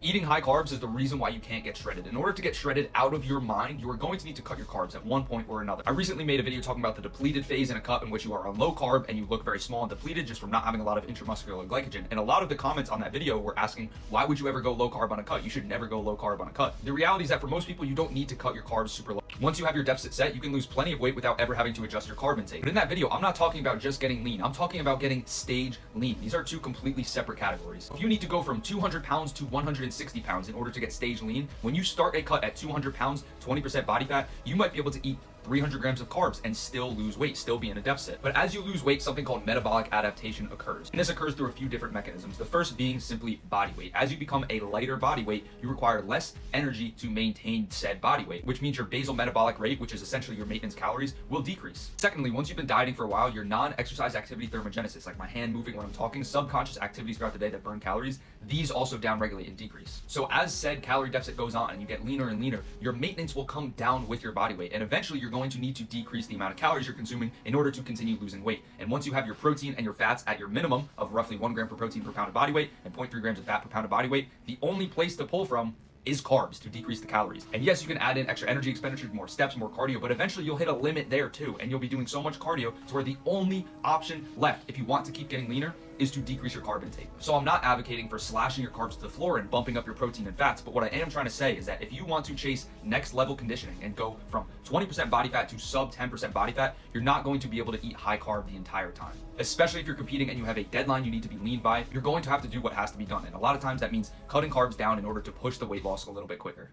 Eating high carbs is the reason why you can't get shredded. In order to get shredded out of your mind, you are going to need to cut your carbs at one point or another. I recently made a video talking about the depleted phase in a cut in which you are on low carb and you look very small and depleted just from not having a lot of intramuscular glycogen. And a lot of the comments on that video were asking, why would you ever go low carb on a cut? You should never go low carb on a cut. The reality is that for most people, you don't need to cut your carbs super low. Once you have your deficit set, you can lose plenty of weight without ever having to adjust your carb intake. But in that video, I'm not talking about just getting lean. I'm talking about getting stage lean. These are two completely separate categories. If you need to go from 200 pounds to 160 pounds in order to get stage lean, when you start a cut at 200 pounds, 20% body fat, you might be able to eat 300 grams of carbs and still lose weight, still be in a deficit. But as you lose weight, something called metabolic adaptation occurs. And this occurs through a few different mechanisms. The first being simply body weight. As you become a lighter body weight, you require less energy to maintain said body weight, which means your basal metabolic rate, which is essentially your maintenance calories, will decrease. Secondly, once you've been dieting for a while, your non-exercise activity thermogenesis, like my hand moving when I'm talking, subconscious activities throughout the day that burn calories, these also downregulate and decrease. So as said calorie deficit goes on and you get leaner and leaner, your maintenance will come down with your body weight. And eventually you're going to need to decrease the amount of calories you're consuming in order to continue losing weight. And once you have your protein and your fats at your minimum of roughly 1 gram per protein per pound of body weight and 0.3 grams of fat per pound of body weight, the only place to pull from is carbs to decrease the calories. And yes, you can add in extra energy expenditure, more steps, more cardio, but eventually you'll hit a limit there too, and you'll be doing so much cardio to where the only option left, if you want to keep getting leaner, is to decrease your carb intake. So I'm not advocating for slashing your carbs to the floor and bumping up your protein and fats, but what I am trying to say is that if you want to chase next level conditioning and go from 20% body fat to sub 10% body fat, you're not going to be able to eat high carb the entire time. Especially if you're competing and you have a deadline you need to be lean by, you're going to have to do what has to be done. And a lot of times that means cutting carbs down in order to push the weight loss a little bit quicker.